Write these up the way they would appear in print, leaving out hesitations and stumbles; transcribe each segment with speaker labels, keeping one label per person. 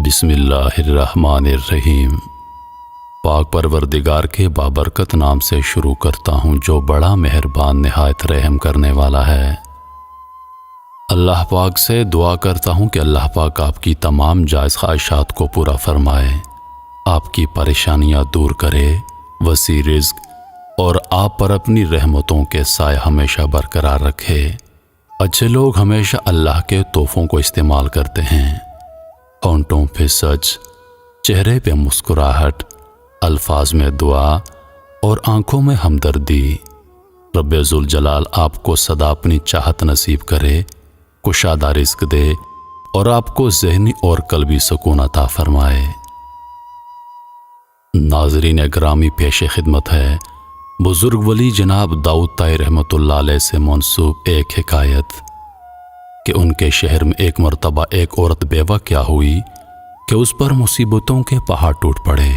Speaker 1: بسم اللہ الرحمن الرحیم۔ پاک پروردگار کے بابرکت نام سے شروع کرتا ہوں جو بڑا مہربان نہایت رحم کرنے والا ہے۔ اللہ پاک سے دعا کرتا ہوں کہ اللہ پاک آپ کی تمام جائز خواہشات کو پورا فرمائے، آپ کی پریشانیاں دور کرے، وسیع رزق اور آپ پر اپنی رحمتوں کے سائے ہمیشہ برقرار رکھے۔ اچھے لوگ ہمیشہ اللہ کے تحفوں کو استعمال کرتے ہیں، ہونٹوں پہ سچ، چہرے پہ مسکراہٹ، الفاظ میں دعا اور آنکھوں میں ہمدردی۔ رب ذوالجلال آپ کو سدا اپنی چاہت نصیب کرے، کشادہ رزق دے اور آپ کو ذہنی اور قلبی سکون عطا فرمائے۔ ناظرین گرامی، پیش خدمت ہے بزرگ ولی جناب داؤد طائی رحمۃ اللہ علیہ سے منسوب ایک حکایت کہ ان کے شہر میں ایک مرتبہ ایک عورت بیوہ کیا ہوئی کہ اس پر مصیبتوں کے پہاڑ ٹوٹ پڑے۔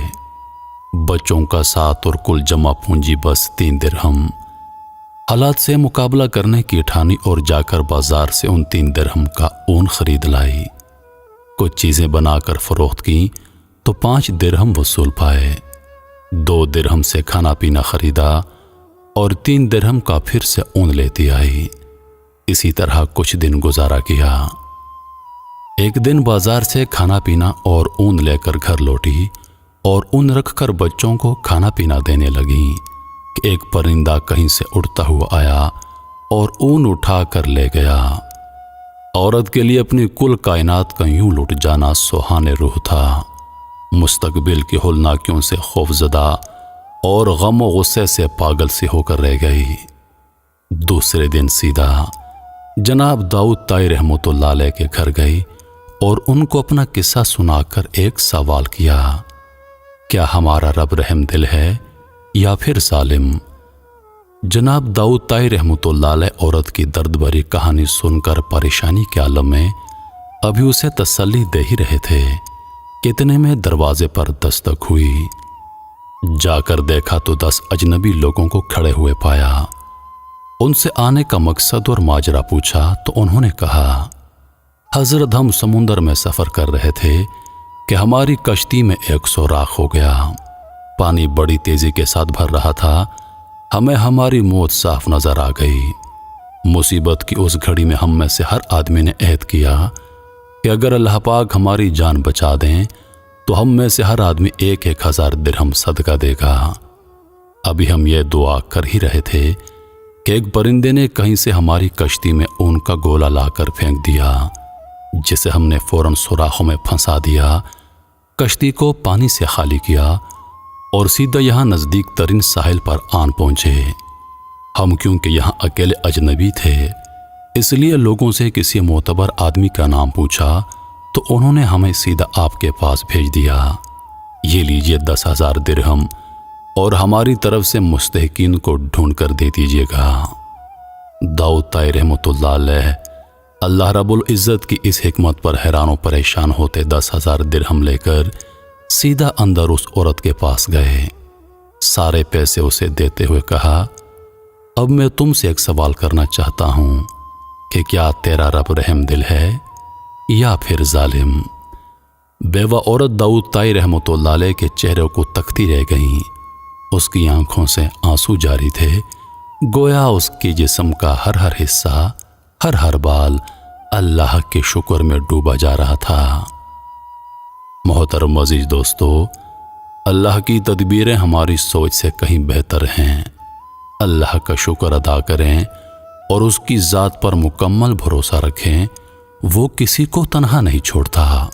Speaker 1: بچوں کا ساتھ اور کل جمع پونجی بس 3 درہم۔ حالات سے مقابلہ کرنے کی ٹھانی اور جا کر بازار سے ان 3 درہم کا اون خرید لائی۔ کچھ چیزیں بنا کر فروخت کی تو 5 درہم وصول پائے۔ 2 درہم سے کھانا پینا خریدا اور 3 درہم کا پھر سے اون لیتی آئی۔ اسی طرح کچھ دن گزارا کیا۔ ایک دن بازار سے کھانا پینا اور اون لے کر گھر لوٹی اور اون رکھ کر بچوں کو کھانا پینا دینے لگی کہ ایک پرندہ کہیں سے اڑتا ہوا آیا اور اون اٹھا کر لے گیا۔ عورت کے لیے اپنی کل کائنات کا یوں لٹ جانا سوہانے روح تھا۔ مستقبل کی ہولناکیوں سے خوف زدہ اور غم و غصے سے پاگل سی ہو کر رہ گئی۔ دوسرے دن سیدھا جناب داؤد طائی رحمۃ اللہ علیہ کے گھر گئی اور ان کو اپنا قصہ سنا کر ایک سوال کیا، کیا ہمارا رب رحم دل ہے یا پھر ظالم؟ جناب داؤد طائی رحمۃ اللہ علیہ عورت کی درد بھری کہانی سن کر پریشانی کے عالم میں ابھی اسے تسلی دے ہی رہے تھے کہ اتنے میں دروازے پر دستک ہوئی۔ جا کر دیکھا تو 10 اجنبی لوگوں کو کھڑے ہوئے پایا۔ ان سے آنے کا مقصد اور ماجرا پوچھا تو انہوں نے کہا، حضرت ہم سمندر میں سفر کر رہے تھے کہ ہماری کشتی میں ایک سوراخ ہو گیا۔ پانی بڑی تیزی کے ساتھ بھر رہا تھا، ہمیں ہماری موت صاف نظر آ گئی۔ مصیبت کی اس گھڑی میں ہم میں سے ہر آدمی نے عہد کیا کہ اگر اللہ پاک ہماری جان بچا دیں تو ہم میں سے ہر آدمی 1,000 درہم صدقہ دے گا۔ ابھی ہم یہ دعا کر ہی رہے تھے کہ ایک پرندے نے کہیں سے ہماری کشتی میں اون کا گولا لا کر پھینک دیا، جسے ہم نے فوراً سوراخوں میں پھنسا دیا، کشتی کو پانی سے خالی کیا اور سیدھا یہاں نزدیک ترین ساحل پر آن پہنچے۔ ہم کیونکہ یہاں اکیلے اجنبی تھے اس لیے لوگوں سے کسی معتبر آدمی کا نام پوچھا تو انہوں نے ہمیں سیدھا آپ کے پاس بھیج دیا۔ یہ لیجئے 10,000 درہم اور ہماری طرف سے مستحقین کو ڈھونڈ کر دے دیجیے گا۔ داؤد طائی رحمۃ اللہ علیہ اللہ رب العزت کی اس حکمت پر حیران و پریشان ہوتے 10,000 درہم لے کر سیدھا اندر اس عورت کے پاس گئے۔ سارے پیسے اسے دیتے ہوئے کہا، اب میں تم سے ایک سوال کرنا چاہتا ہوں کہ کیا تیرا رب رحم دل ہے یا پھر ظالم؟ بیوہ عورت داؤد طائی رحمۃ اللہ علیہ کے چہرے کو تکتی رہ گئیں۔ اس کی آنکھوں سے آنسو جاری تھے، گویا اس کے جسم کا ہر حصہ، ہر بال اللہ کے شکر میں ڈوبا جا رہا تھا۔ محترم عزیز دوستو، اللہ کی تدبیریں ہماری سوچ سے کہیں بہتر ہیں۔ اللہ کا شکر ادا کریں اور اس کی ذات پر مکمل بھروسہ رکھیں، وہ کسی کو تنہا نہیں چھوڑتا۔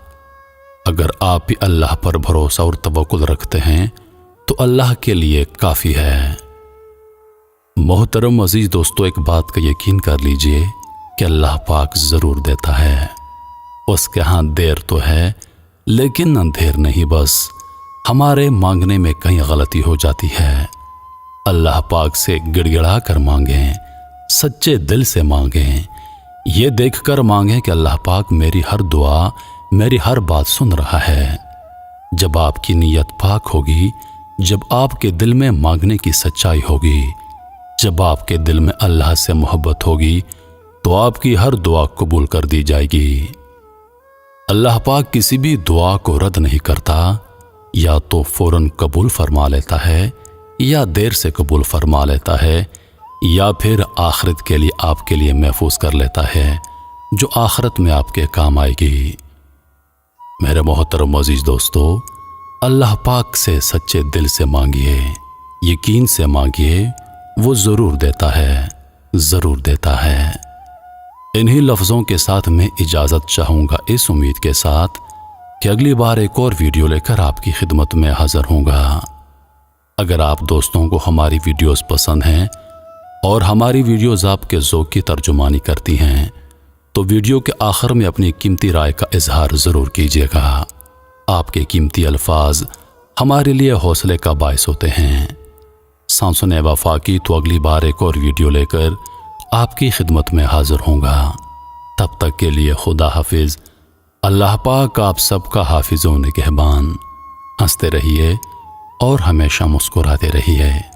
Speaker 1: اگر آپ بھی اللہ پر بھروسہ اور توکل رکھتے ہیں تو اللہ کے لیے کافی ہے۔ محترم عزیز دوستو، ایک بات کا یقین کر لیجئے کہ اللہ پاک ضرور دیتا ہے۔ اس کے ہاں دیر تو ہے لیکن اندھیر نہیں، بس ہمارے مانگنے میں کہیں غلطی ہو جاتی ہے۔ اللہ پاک سے گڑ گڑا کر مانگیں، سچے دل سے مانگیں، یہ دیکھ کر مانگیں کہ اللہ پاک میری ہر دعا، میری ہر بات سن رہا ہے۔ جب آپ کی نیت پاک ہوگی، جب آپ کے دل میں مانگنے کی سچائی ہوگی، جب آپ کے دل میں اللہ سے محبت ہوگی تو آپ کی ہر دعا قبول کر دی جائے گی۔ اللہ پاک کسی بھی دعا کو رد نہیں کرتا، یا تو فوراً قبول فرما لیتا ہے یا دیر سے قبول فرما لیتا ہے، یا پھر آخرت کے لیے آپ کے لیے محفوظ کر لیتا ہے جو آخرت میں آپ کے کام آئے گی۔ میرے محترم عزیز دوستو، اللہ پاک سے سچے دل سے مانگیے، یقین سے مانگیے، وہ ضرور دیتا ہے، ضرور دیتا ہے۔ انہی لفظوں کے ساتھ میں اجازت چاہوں گا، اس امید کے ساتھ کہ اگلی بار ایک اور ویڈیو لے کر آپ کی خدمت میں حاضر ہوں گا۔ اگر آپ دوستوں کو ہماری ویڈیوز پسند ہیں اور ہماری ویڈیوز آپ کے ذوق کی ترجمانی کرتی ہیں تو ویڈیو کے آخر میں اپنی قیمتی رائے کا اظہار ضرور کیجیے گا۔ آپ کے قیمتی الفاظ ہمارے لیے حوصلے کا باعث ہوتے ہیں۔ سامسون وفا کی تو اگلی بار ایک اور ویڈیو لے کر آپ کی خدمت میں حاضر ہوں گا۔ تب تک کے لیے خدا حافظ۔ اللہ پاک آپ سب کا حافظ و نگہبان۔ ہنستے رہیے اور ہمیشہ مسکراتے رہیے۔